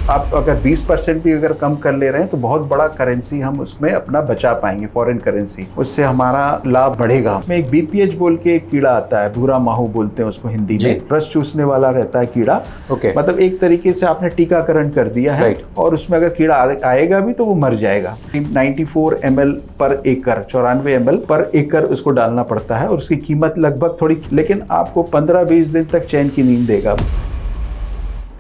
आप अगर 20% भी अगर कम कर ले रहे हैं तो बहुत बड़ा करेंसी हम उसमें अपना बचा पाएंगे, फॉरेन करेंसी, उससे हमारा लाभ बढ़ेगा। उसमें एक बीपीएच बोल के एक कीड़ा आता है, भूरा माहू बोलते हैं उसको हिंदी में, रस चूसने वाला रहता है कीड़ा। मतलब एक तरीके से आपने टीकाकरण कर दिया है और उसमें अगर कीड़ा आएगा भी तो वो मर जाएगा। 94 ml पर एकड़, 94 ml पर एकड़ उसको डालना पड़ता है और उसकी कीमत लगभग थोड़ी, लेकिन आपको 15-20 दिन तक चैन की नींद देगा।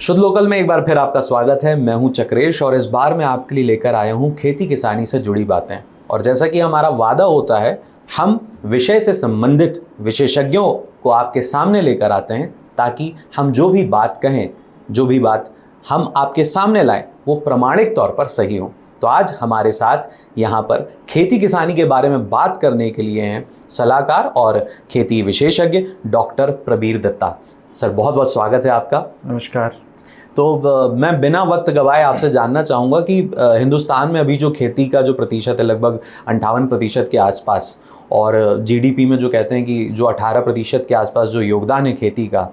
शुद्ध लोकल में एक बार फिर आपका स्वागत है। मैं हूं चक्रेश और इस बार मैं आपके लिए लेकर आया हूं खेती किसानी से जुड़ी बातें। और जैसा कि हमारा वादा होता है, हम विषय से संबंधित विशेषज्ञों को आपके सामने लेकर आते हैं ताकि हम जो भी बात कहें, जो भी बात हम आपके सामने लाएं, वो प्रमाणिक तौर पर सही हो। तो आज हमारे साथ यहाँ पर खेती किसानी के बारे में बात करने के लिए हैं सलाहकार और खेती विशेषज्ञ डॉक्टर प्रबीर दत्ता। सर, बहुत बहुत स्वागत है आपका। नमस्कार। तो मैं बिना वक्त गवाए आपसे जानना चाहूँगा कि हिंदुस्तान में अभी जो खेती का जो प्रतिशत है लगभग 58% के आसपास, और जीडीपी में जो कहते हैं कि जो 18% के आसपास जो योगदान है खेती का,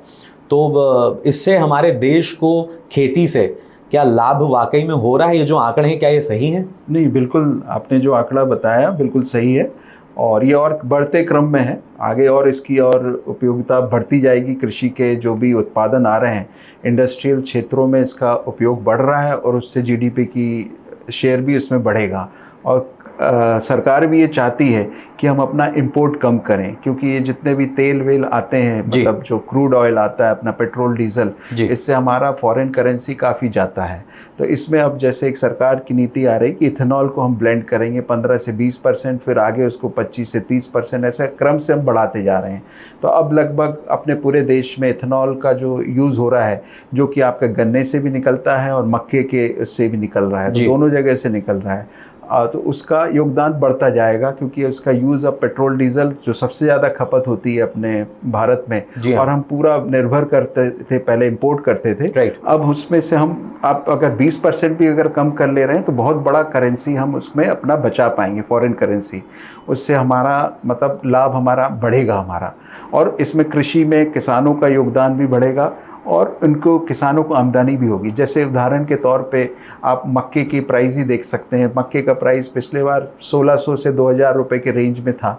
तो इससे हमारे देश को खेती से क्या लाभ वाकई में हो रहा है? ये जो आंकड़े हैं क्या ये सही हैं? नहीं, बिल्कुल आपने जो आंकड़ा बताया बिल्कुल सही है और ये और बढ़ते क्रम में है। आगे और इसकी और उपयोगिता बढ़ती जाएगी। कृषि के जो भी उत्पादन आ रहे हैं, इंडस्ट्रियल क्षेत्रों में इसका उपयोग बढ़ रहा है और उससे जीडीपी की शेयर भी उसमें बढ़ेगा। और सरकार भी ये चाहती है कि हम अपना इंपोर्ट कम करें, क्योंकि ये जितने भी तेल वेल आते हैं, मतलब जो क्रूड ऑयल आता है, अपना पेट्रोल डीजल, इससे हमारा फॉरेन करेंसी काफ़ी जाता है। तो इसमें अब जैसे एक सरकार की नीति आ रही है कि इथेनॉल को हम ब्लेंड करेंगे 15 से 20%, फिर आगे उसको 25 से 30%, ऐसे क्रम से हम बढ़ाते जा रहे हैं। तो अब लगभग अपने पूरे देश में इथेनॉल का जो यूज़ हो रहा है, जो कि आपके गन्ने से भी निकलता है और मक्के के उससे भी निकल रहा है, तो दोनों जगह से निकल रहा है, तो उसका योगदान बढ़ता जाएगा, क्योंकि उसका यूज़ अब पेट्रोल डीजल जो सबसे ज़्यादा खपत होती है अपने भारत में, और हम पूरा निर्भर करते थे, पहले इंपोर्ट करते थे, अब उसमें से हम आप अगर 20% भी अगर कम कर ले रहे हैं तो बहुत बड़ा करेंसी हम उसमें अपना बचा पाएंगे, फॉरेन करेंसी, उससे हमारा मतलब लाभ हमारा बढ़ेगा हमारा। और इसमें कृषि में किसानों का योगदान भी बढ़ेगा और उनको किसानों को आमदनी भी होगी। जैसे उदाहरण के तौर पे आप मक्के की प्राइस ही देख सकते हैं। मक्के का प्राइस पिछले बार 1600 से 2000 रुपये के रेंज में था,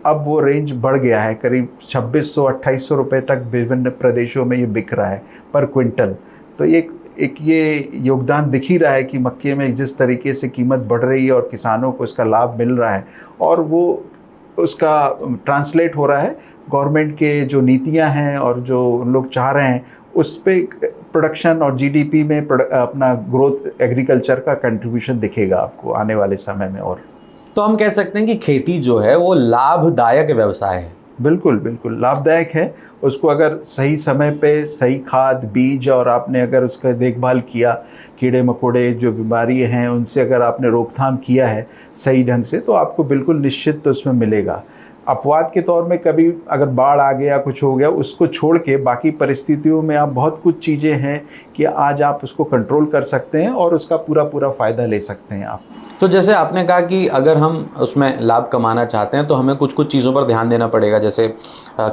अब वो रेंज बढ़ गया है, करीब 2600-2800 रुपये तक विभिन्न प्रदेशों में ये बिक रहा है पर क्विंटल। तो एक ये योगदान दिख ही रहा है कि मक्के में जिस तरीके से कीमत बढ़ रही है और किसानों को इसका लाभ मिल रहा है, और वो उसका ट्रांसलेट हो रहा है गवर्नमेंट के जो नीतियां हैं और जो लोग चाह रहे हैं उस पे प्रोडक्शन और जीडीपी में अपना ग्रोथ, एग्रीकल्चर का कंट्रीब्यूशन दिखेगा आपको आने वाले समय में। और तो हम कह सकते हैं कि खेती जो है वो लाभदायक व्यवसाय है। बिल्कुल बिल्कुल लाभदायक है। उसको अगर सही समय पे सही खाद, बीज और आपने अगर उसका देखभाल किया, कीड़े मकोड़े जो बीमारी हैं उनसे अगर आपने रोकथाम किया है सही ढंग से, तो आपको बिल्कुल निश्चित तो उसमें मिलेगा। अपवाद के तौर में कभी अगर बाढ़ आ गया, कुछ हो गया, उसको छोड़ के बाकी परिस्थितियों में आप बहुत कुछ चीज़ें हैं कि आज आप उसको कंट्रोल कर सकते हैं और उसका पूरा फ़ायदा ले सकते हैं आप। तो जैसे आपने कहा कि अगर हम उसमें लाभ कमाना चाहते हैं तो हमें कुछ कुछ चीज़ों पर ध्यान देना पड़ेगा। जैसे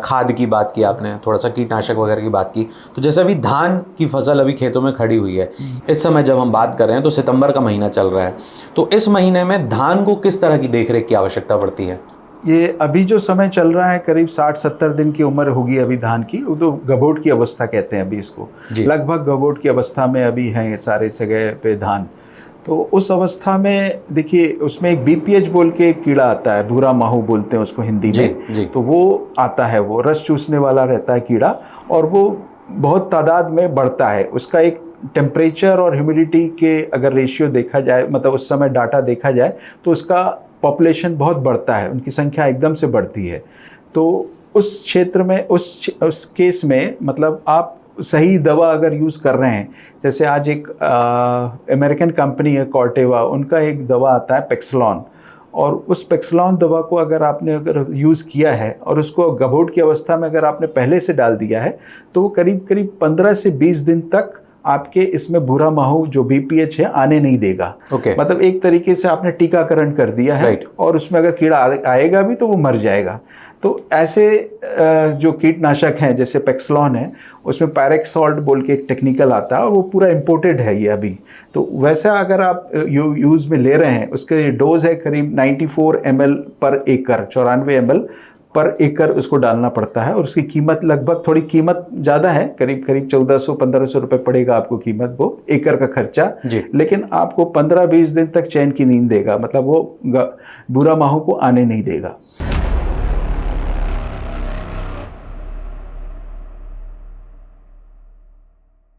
खाद की बात की आपने, थोड़ा सा कीटनाशक वगैरह की बात की। तो जैसे अभी धान की फसल अभी खेतों में खड़ी हुई है, इस समय जब हम बात कर रहे हैं तो सितंबर का महीना चल रहा है, तो इस महीने में धान को किस तरह की देखरेख की आवश्यकता पड़ती है? ये अभी जो समय चल रहा है करीब 60-70 दिन की उम्र होगी अभी धान की, वो तो गबोट की अवस्था कहते हैं अभी इसको, लगभग गबोट की अवस्था में अभी हैं सारे जगह पे धान। तो उस अवस्था में देखिए, उसमें एक बीपीएच बोल के एक कीड़ा आता है, भूरा माहू बोलते हैं उसको हिंदी में, तो वो आता है, वो रस चूसने वाला रहता है कीड़ा, और वो बहुत तादाद में बढ़ता है। उसका एक टेम्परेचर और ह्यूमिडिटी के अगर रेशियो देखा जाए, मतलब उस समय डाटा देखा जाए, तो उसका पॉपुलेशन बहुत बढ़ता है, उनकी संख्या एकदम से बढ़ती है। तो उस क्षेत्र में उस केस में मतलब आप सही दवा अगर यूज़ कर रहे हैं, जैसे आज एक अमेरिकन कंपनी है कॉर्टेवा, उनका एक दवा आता है पेक्सलॉन, और उस पेक्सलॉन दवा को अगर यूज़ किया है और उसको गबोट की अवस्था में अगर आपने पहले से डाल दिया है, तो वो करीब 15 से 20 दिन तक आपके इसमें भूरा माहू जो बीपीएच है आने नहीं देगा। मतलब एक तरीके से आपने टीकाकरण कर दिया है, और उसमें अगर कीड़ा आएगा भी तो वो मर जाएगा। तो ऐसे जो कीटनाशक हैं जैसे पेक्सलॉन है, उसमें पायरेक्स सॉल्ट बोल के एक टेक्निकल आता है और वो पूरा इम्पोर्टेड है ये अभी। तो वैसा अगर आप यूज़ में ले रहे हैं, उसके डोज है करीब 94 ml पर एकड़, 94 ml पर एकड़ उसको डालना पड़ता है। और उसकी कीमत लगभग, थोड़ी कीमत ज़्यादा है, करीब करीब 1400-1500 रुपये पड़ेगा आपको कीमत, वो एकड़ का खर्चा। लेकिन आपको 15-20 दिन तक चैन की नींद देगा, मतलब वो बुरा माहों को आने नहीं देगा।